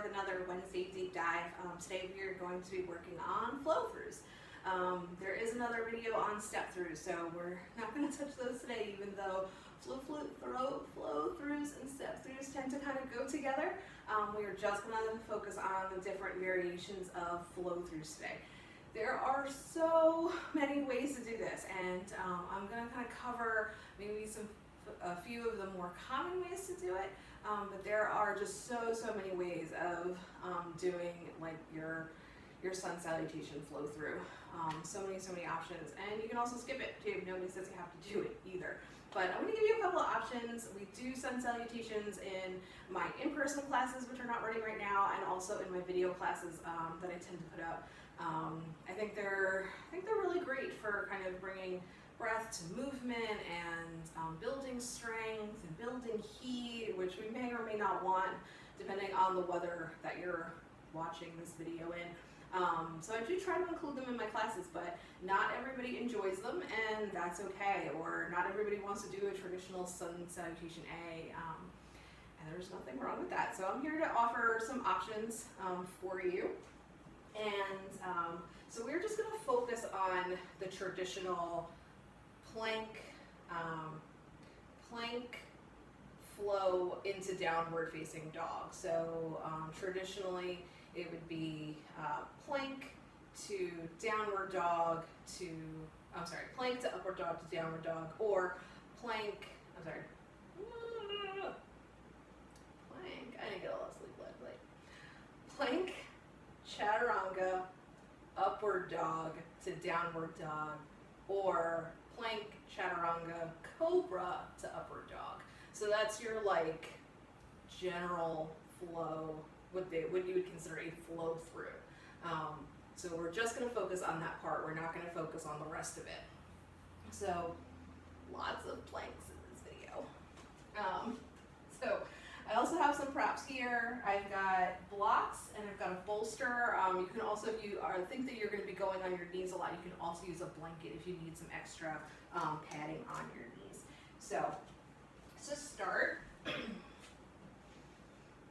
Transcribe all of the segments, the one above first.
with another Wednesday deep dive. Today we are going to be working on flow-throughs. There is another video on step-throughs, so we're not going to touch those today, even though flow-throughs and step-throughs tend to kind of go together. We are just going to focus on the different variations of flow-throughs today. There are so many ways to do this, and I'm going to kind of cover maybe a few of the more common ways to do it, but there are just so many ways of doing like your sun salutation flow through. So many options, and you can also skip it too. Nobody says you have to do it either. But I'm going to give you a couple of options. We do sun salutations in my in-person classes, which are not running right now, and also in my video classes that I tend to put out. I think they're really great for kind of bringing breath to movement and building strength and building heat, which we may or may not want depending on the weather that you're watching this video in. So I do try to include them in my classes, but not everybody enjoys them, and that's okay. Or not everybody wants to do a traditional sun salutation A, and there's nothing wrong with that. So I'm here to offer some options for you. And so we're just going to focus on the traditional plank flow into downward facing dog. So traditionally it would be plank to downward dog to, plank to upward dog to downward dog, or plank, I didn't get a lot of sleep last night. Plank, chaturanga, upward dog to downward dog, or plank, chaturanga, cobra to upward dog. So that's your like general flow, what you would consider a flow through. So we're just going to focus on that part. We're not going to focus on the rest of it. So lots of planks in this video. So I also have some props here. I've got blocks and I've got a bolster. You can also, if you think that you're going to be going on your knees a lot, you can also use a blanket if you need some extra padding on your knees. So to start,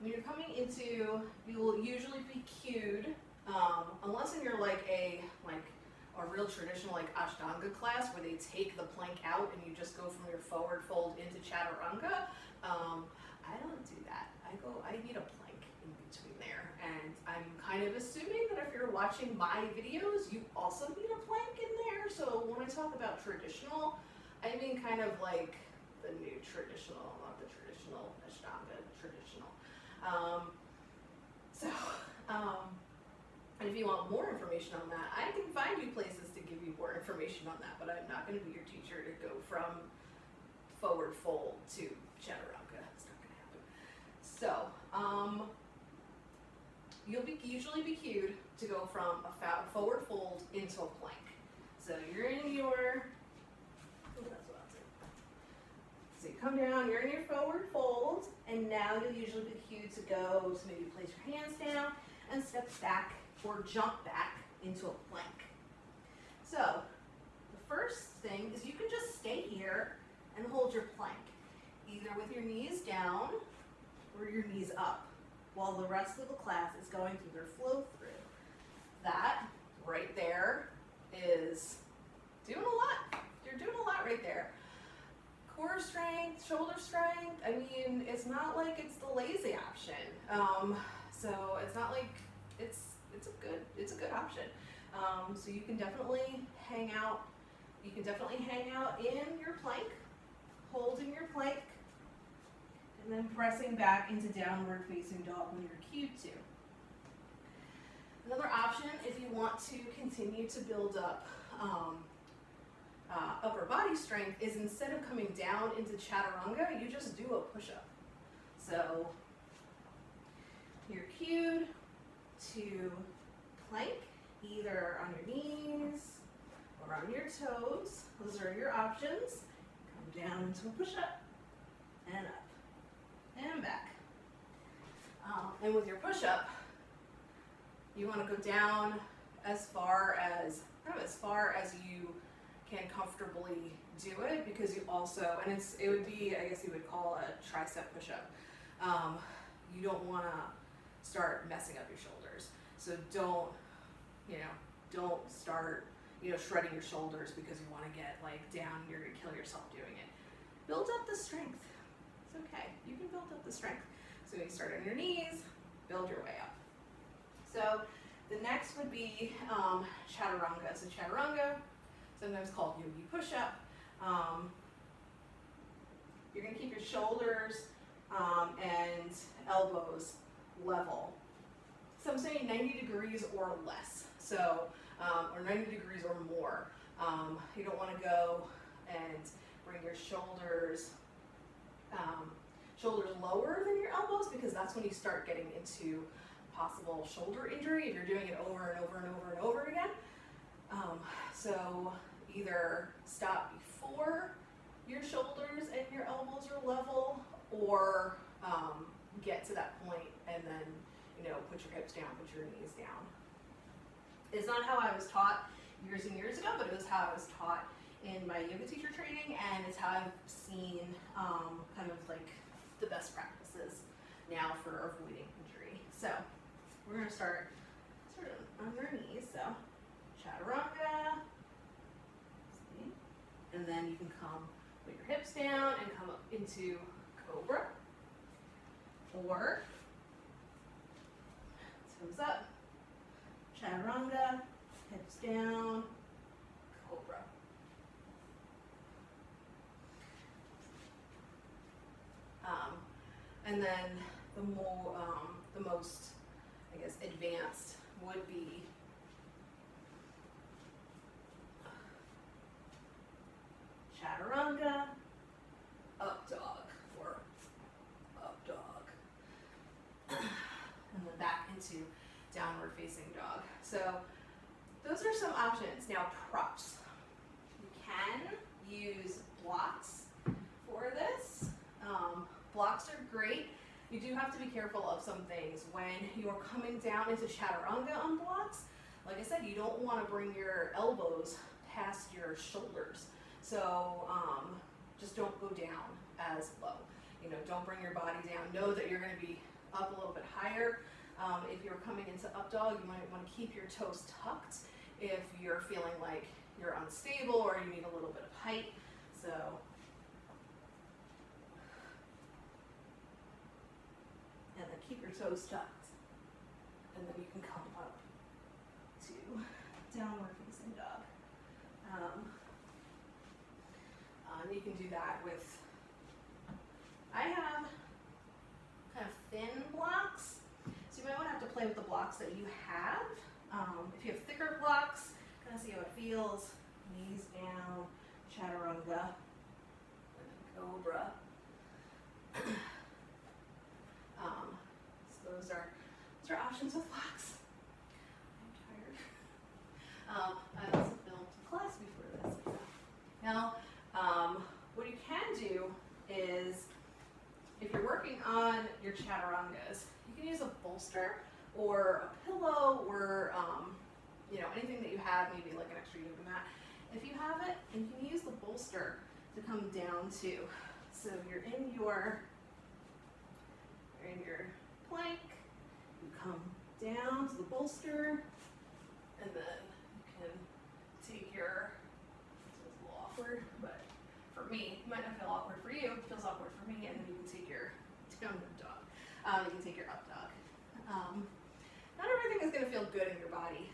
when you're coming into, you will usually be cued, unless you're like a real traditional like Ashtanga class where they take the plank out and you just go from your forward fold into chaturanga. I don't do that. I need a plank in between there, and I'm kind of assuming that if you're watching my videos, you also need a plank in there. So when I talk about traditional, I mean kind of like the new traditional, not the traditional Ashtanga traditional. And if you want more information on that, I can find you places to give you more information on that, but I'm not going to be your teacher to go from forward fold to chaturanga. It's not going to happen. So, you'll usually be cued to go from a forward fold into a plank. So you're in your, so you come down, you're in your forward fold, and now you'll usually be cued to go to maybe place your hands down and step back or jump back into a plank. So the first thing is you can just stay here and hold your plank, either with your knees down or your knees up, while the rest of the class is going through their flow through. That right there is doing a lot. You're doing a lot right there. Core strength, shoulder strength. I mean, it's not like it's the lazy option. So it's not like it's a good option. So you can definitely hang out. You can definitely hang out in your plank, holding your plank, and then pressing back into downward facing dog when you're cued to. Another option, if you want to continue to build up upper body strength, is instead of coming down into chaturanga, you just do a push-up. So you're cued to plank, either on your knees or on your toes. Those are your options. Come down into a push-up and up and back. And with your push-up, you want to go down as far as you can comfortably do it, because you also, and it would be, I guess you would call a tricep push-up. You don't want to start messing up your shoulders. So don't, don't start, shredding your shoulders because you want to get like down, you're going to kill yourself doing it. Build up the strength. It's okay. You can build up the strength. So you start on your knees, build your way up. So the next would be chaturanga. So chaturanga, sometimes called yogi push-up. You're going to keep your shoulders and elbows level. So I'm saying 90 degrees or less. So, or 90 degrees or more. You don't want to go and bring your shoulders lower than your elbows, because that's when you start getting into possible shoulder injury if you're doing it over and over and over and over again. So either stop before your shoulders and your elbows are level, or get to that point and then, put your hips down, put your knees down. It's not how I was taught years and years ago, but it was how I was taught in my yoga teacher training, and it's how I've seen kind of like the best practices now for avoiding injury. So we're going to start sort of on their knees. So chaturanga, see? And then you can come, put your hips down and come up into cobra, or toes up, chaturanga, hips down, cobra. And then the most, I guess, advanced would be chaturanga, up dog, or up dog, and then back into downward facing dog. So those are some options. Now props. You can use blocks for this. Blocks are great. You do have to be careful of some things when you're coming down into chaturanga on blocks. Like I said, you don't want to bring your elbows past your shoulders. So just don't go down as low. Don't bring your body down. Know that you're going to be up a little bit higher. If you're coming into up dog, you might want to keep your toes tucked if you're feeling like you're unstable or you need a little bit of height. So and then keep your toes tucked, and then you can come up to downward facing dog. You can do that with, I have kind of thin blocks, so you might want to have to play with the blocks that you have. If you have thicker blocks, kind of see how it feels. Knees down, chaturanga, and then cobra. So those are options with blocks. I'm tired. I also filmed class before this. Now, what you can do is, if you're working on your chaturangas, you can use a bolster or a pillow, or anything that you have, maybe like an extra yoga mat. If you have it, and you can use the bolster to come down to. So you're in your plank, you come down to the bolster, and then you can take your, this is a little awkward, but for me, it might not feel awkward for you, it feels awkward for me, and then you can take your downward dog. You can take your up dog. Not everything is going to feel good in your body.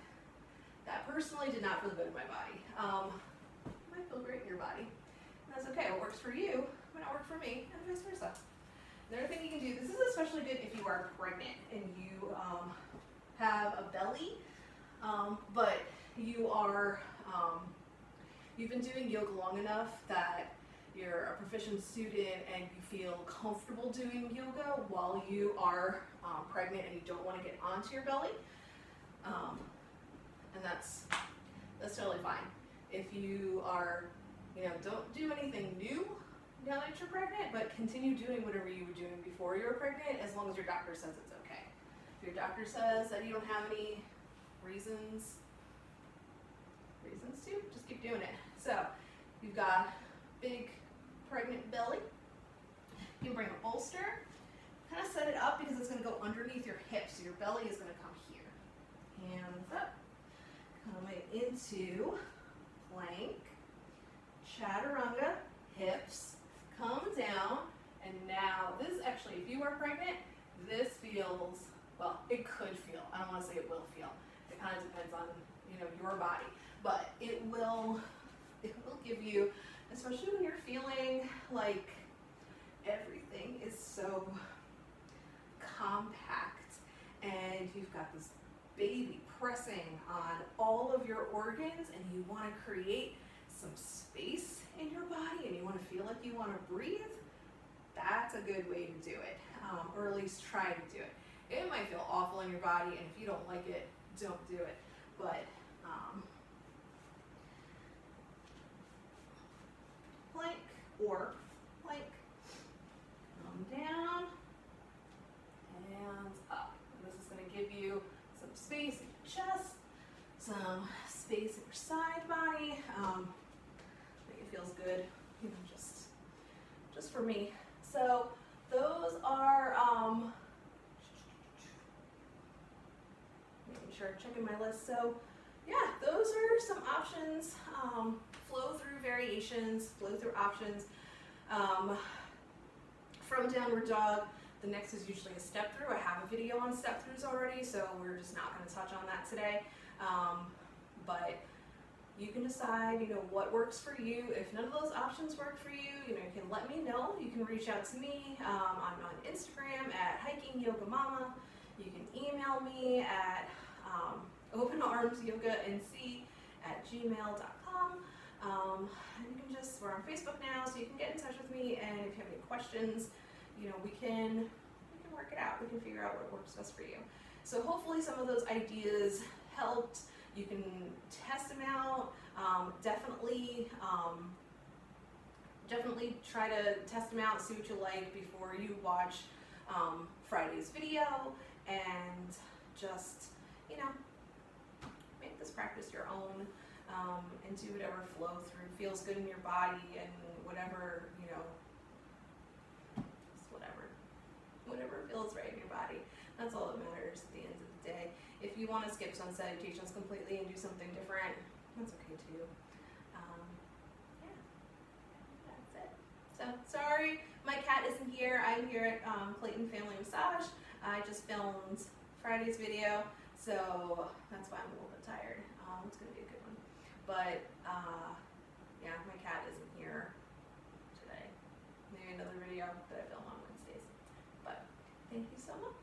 That personally did not feel good in my body. It might feel great in your body. And that's okay. What works for you might not work for me, and vice versa. Another thing you can do, this is especially good if you are pregnant and you have a belly, but you've been doing yoga long enough that you're a proficient student and you feel comfortable doing yoga while you are pregnant and you don't want to get onto your belly, and that's totally fine. If you are, don't do anything new now that you're pregnant, but continue doing whatever you were doing before you were pregnant, as long as your doctor says it's okay. If your doctor says that you don't have any reasons to, just keep doing it. So you've got big pregnant belly. You can bring a bolster, kind of set it up because it's going to go underneath your hips. So your belly is gonna come here. Hands up, coming into plank, chaturanga, hips, come down, and now this actually, if you are pregnant, this feels, well, it could feel, I don't wanna say it will feel, it kind of depends on, you know, your body, but it will give you, especially when you're feeling like everything is so compact and you've got this baby pressing on all of your organs and you want to create some space in your body and you want to feel like you want to breathe, that's a good way to do it, or at least try to do it. It might feel awful in your body, and if you don't like it, don't do it, but plank or plank, come down, hands up. And this is going to give you some space in your chest, some space in your side body. Make it feels good, you know, just for me. So those are making sure I'm checking my list. So yeah, those are some options. Flow through variations, flow through options. From downward dog, the next is usually a step through. I have a video on step throughs already, so we're just not going to touch on that today. But you can decide, you know, what works for you. If none of those options work for you, you know, you can let me know. You can reach out to me. I'm on Instagram at Hiking Yoga Mama. You can email me at openarmsyoganc@gmail.com. And you can just, we're on Facebook now, so you can get in touch with me, and if you have any questions, you know, we can work it out. We can figure out what works best for you. So hopefully some of those ideas helped. You can test them out. Definitely try to test them out, see what you like before you watch Friday's video, and just, you know, make this practice your own, and do whatever flow through feels good in your body, and whatever, you know, just whatever feels right in your body. That's all that matters at the end of the day. If you want to skip sun salutations completely and do something different, that's okay too. Yeah, that's it. So sorry, my cat isn't here. I'm here at Clayton Family Massage. I just filmed Friday's video, so that's why I'm a little bit tired. It's gonna be a good one, but yeah, my cat isn't here today. Maybe another video that I film on Wednesdays. But thank you so much.